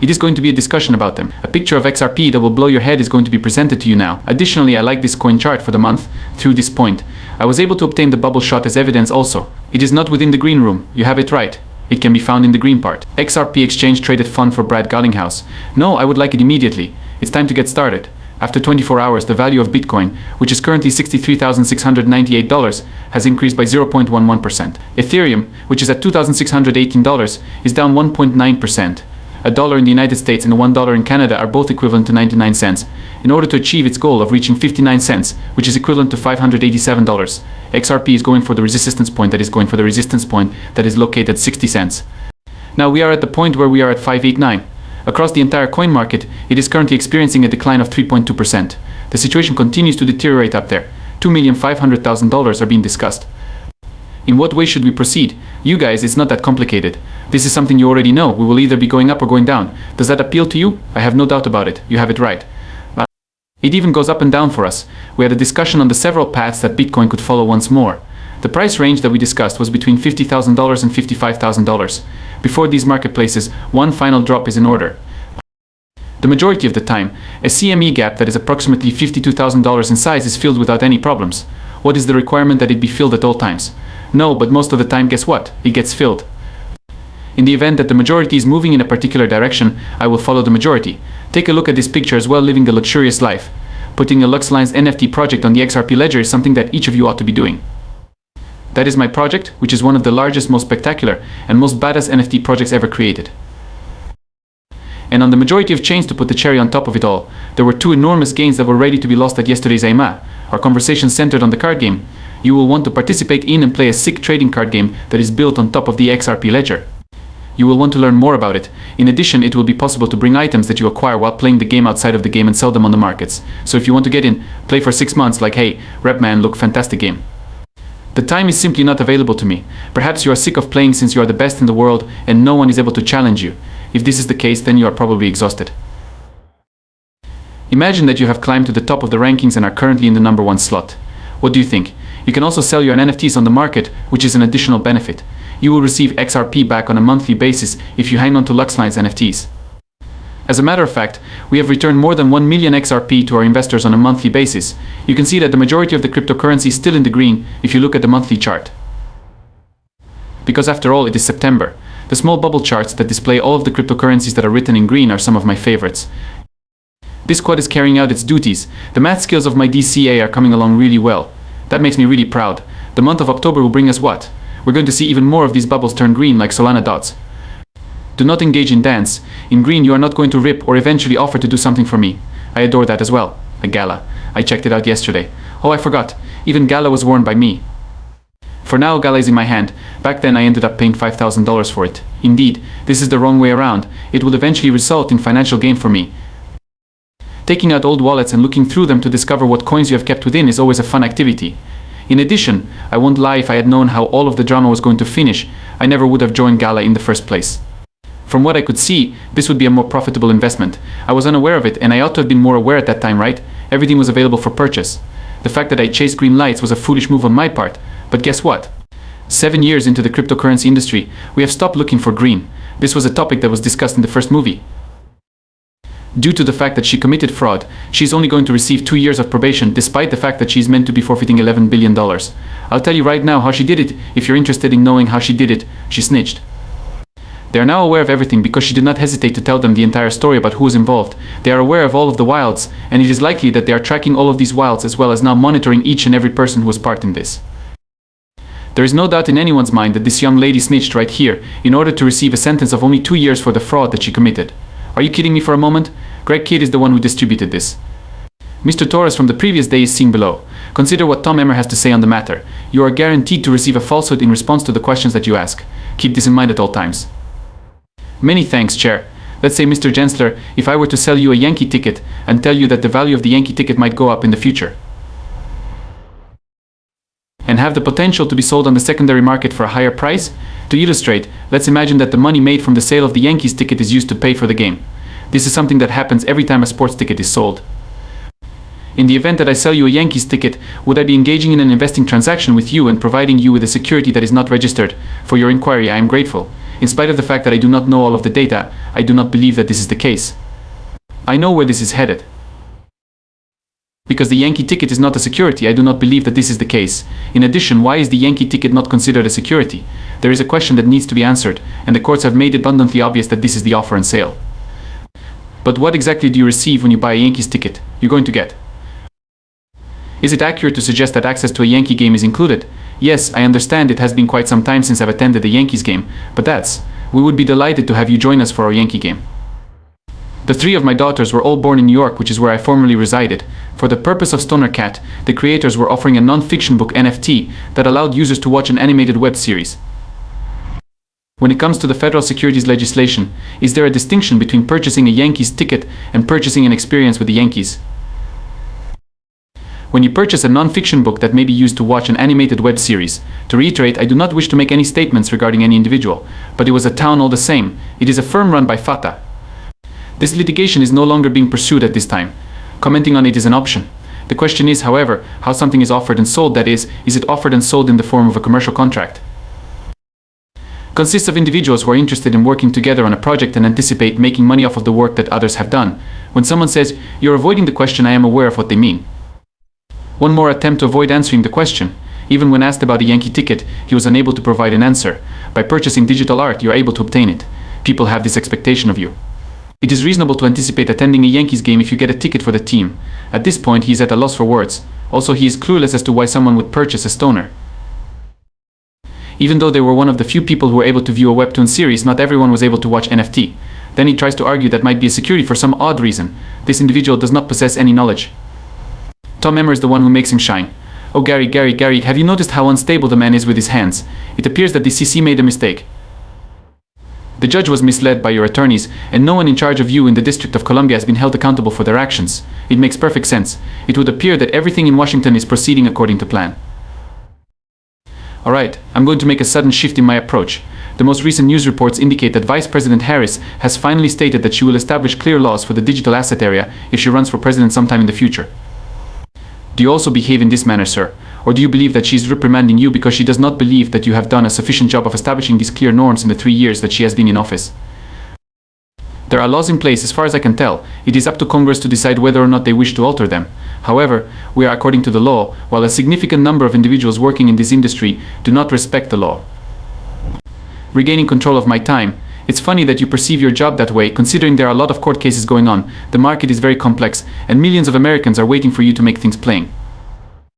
It is going to be a discussion about them. A picture of XRP that will blow your head is going to be presented to you now. Additionally, I like this coin chart for the month. Through this point, I was able to obtain the bubble shot as evidence also. It is not within the green room, you have it right. It can be found in the green part. XRP exchange traded fund for Brad Garlinghouse. No, I would like it immediately. It's time to get started. After 24 hours, the value of Bitcoin, which is currently $63,698, has increased by 0.11%. Ethereum, which is at $2,618, is down 1.9%. $1 in the United States and $1 in Canada are both equivalent to 99 cents. In order to achieve its goal of reaching 59 cents, which is equivalent to $587, XRP is going for the resistance point that is going for the resistance point that is located at 60 cents. Now we are at the point where we are at 589. Across the entire coin market, it is currently experiencing a decline of 3.2%. The situation continues to deteriorate up there. $2,500,000 are being discussed. In what way should we proceed? You guys, it's not that complicated. This is something you already know. We will either be going up or going down. Does that appeal to you? I have no doubt about it. You have it right. But it even goes up and down for us. We had a discussion on the several paths that Bitcoin could follow once more. The price range that we discussed was between $50,000 and $55,000. Before these marketplaces, one final drop is in order. The majority of the time, a CME gap that is approximately $52,000 in size is filled without any problems. What is the requirement that it be filled at all times? No, but most of the time, guess what? It gets filled. In the event that the majority is moving in a particular direction, I will follow the majority. Take a look at this picture as well, living the luxurious life. Putting a LuxLines NFT project on the XRP ledger is something that each of you ought to be doing. That is my project, which is one of the largest, most spectacular, and most badass NFT projects ever created. And on the majority of chains, to put the cherry on top of it all, there were two enormous gains that were ready to be lost at yesterday's AMA. Our conversation centered on the card game. You will want to participate in and play a sick trading card game that is built on top of the XRP ledger. You will want to learn more about it. In addition, it will be possible to bring items that you acquire while playing the game outside of the game and sell them on the markets. So if you want to get in, play for 6 months like, hey, Repman, look, fantastic game. The time is simply not available to me. Perhaps you are sick of playing since you are the best in the world and no one is able to challenge you. If this is the case, then you are probably exhausted. Imagine that you have climbed to the top of the rankings and are currently in the number 1 slot. What do you think? You can also sell your NFTs on the market, which is an additional benefit. You will receive XRP back on a monthly basis if you hang on to LuxLines NFTs. As a matter of fact, we have returned more than 1 million XRP to our investors on a monthly basis. You can see that the majority of the cryptocurrency is still in the green if you look at the monthly chart. Because after all, it is September. The small bubble charts that display all of the cryptocurrencies that are written in green are some of my favorites. This quad is carrying out its duties. The math skills of my DCA are coming along really well. That makes me really proud. The month of October will bring us what? We're going to see even more of these bubbles turn green like Solana dots. Do not engage in dance. In green, you are not going to rip or eventually offer to do something for me. I adore that as well. A gala. I checked it out yesterday. Oh, I forgot. Even gala was worn by me. For now, gala is in my hand. Back then, I ended up paying $5,000 for it. Indeed, this is the wrong way around. It will eventually result in financial gain for me. Taking out old wallets and looking through them to discover what coins you have kept within is always a fun activity. In addition, I won't lie, if I had known how all of the drama was going to finish, I never would have joined Gala in the first place. From what I could see, this would be a more profitable investment. I was unaware of it and I ought to have been more aware at that time, right? Everything was available for purchase. The fact that I chased green lights was a foolish move on my part. But guess what? 7 years into the cryptocurrency industry, we have stopped looking for green. This was a topic that was discussed in the first movie. Due to the fact that she committed fraud, she is only going to receive 2 years of probation despite the fact that she is meant to be forfeiting $11 billion. I'll tell you right now how she did it. If you're interested in knowing how she did it, she snitched. They are now aware of everything because she did not hesitate to tell them the entire story about who is involved. They are aware of all of the wilds, and it is likely that they are tracking all of these wilds as well as now monitoring each and every person who was part in this. There is no doubt in anyone's mind that this young lady snitched right here in order to receive a sentence of only 2 years for the fraud that she committed. Are you kidding me for a moment? Greg Kidd is the one who distributed this. Mr. Torres from the previous day is seen below. Consider what Tom Emmer has to say on the matter. You are guaranteed to receive a falsehood in response to the questions that you ask. Keep this in mind at all times. Many thanks, Chair. Let's say, Mr. Gensler, if I were to sell you a Yankee ticket and tell you that the value of the Yankee ticket might go up in the future and have the potential to be sold on the secondary market for a higher price? To illustrate, let's imagine that the money made from the sale of the Yankees ticket is used to pay for the game. This is something that happens every time a sports ticket is sold. In the event that I sell you a Yankees ticket, would I be engaging in an investing transaction with you and providing you with a security that is not registered? For your inquiry, I am grateful. In spite of the fact that I do not know all of the data, I do not believe that this is the case. I know where this is headed. Because the Yankee ticket is not a security, I do not believe that this is the case. In addition, why is the Yankee ticket not considered a security? There is a question that needs to be answered, and the courts have made it abundantly obvious that this is the offer and sale. But what exactly do you receive when you buy a Yankees ticket? You're going to get. Is it accurate to suggest that access to a Yankee game is included? Yes, I understand it has been quite some time since I've attended a Yankees game, but we would be delighted to have you join us for our Yankee game. The three of my daughters were all born in New York, which is where I formerly resided. For the purpose of Stoner Cat, the creators were offering a non-fiction book NFT that allowed users to watch an animated web series. When it comes to the federal securities legislation, is there a distinction between purchasing a Yankees ticket and purchasing an experience with the Yankees? When you purchase a non-fiction book that may be used to watch an animated web series, to reiterate, I do not wish to make any statements regarding any individual, but it was a town all the same. It is a firm run by Fatah. This litigation is no longer being pursued at this time. Commenting on it is an option. The question is, however, how something is offered and sold, that is it offered and sold in the form of a commercial contract? Consists of individuals who are interested in working together on a project and anticipate making money off of the work that others have done. When someone says, "You're avoiding the question," I am aware of what they mean. One more attempt to avoid answering the question. Even when asked about a Yankee ticket, he was unable to provide an answer. By purchasing digital art, you are able to obtain it. People have this expectation of you. It is reasonable to anticipate attending a Yankees game if you get a ticket for the team. At this point, he is at a loss for words. Also, he is clueless as to why someone would purchase a stoner. Even though they were one of the few people who were able to view a webtoon series, not everyone was able to watch NFT. Then he tries to argue that might be a security for some odd reason. This individual does not possess any knowledge. Tom Emmer is the one who makes him shine. Oh Gary, have you noticed how unstable the man is with his hands? It appears that the CC made a mistake. The judge was misled by your attorneys, and no one in charge of you in the District of Columbia has been held accountable for their actions. It makes perfect sense. It would appear that everything in Washington is proceeding according to plan. Alright, I'm going to make a sudden shift in my approach. The most recent news reports indicate that Vice President Harris has finally stated that she will establish clear laws for the digital asset area if she runs for president sometime in the future. Do you also behave in this manner, sir? Or do you believe that she is reprimanding you because she does not believe that you have done a sufficient job of establishing these clear norms in the 3 years that she has been in office? There are laws in place as far as I can tell. It is up to Congress to decide whether or not they wish to alter them. However, we are according to the law, while a significant number of individuals working in this industry do not respect the law. Regaining control of my time. It's funny that you perceive your job that way, considering there are a lot of court cases going on, the market is very complex, and millions of Americans are waiting for you to make things plain.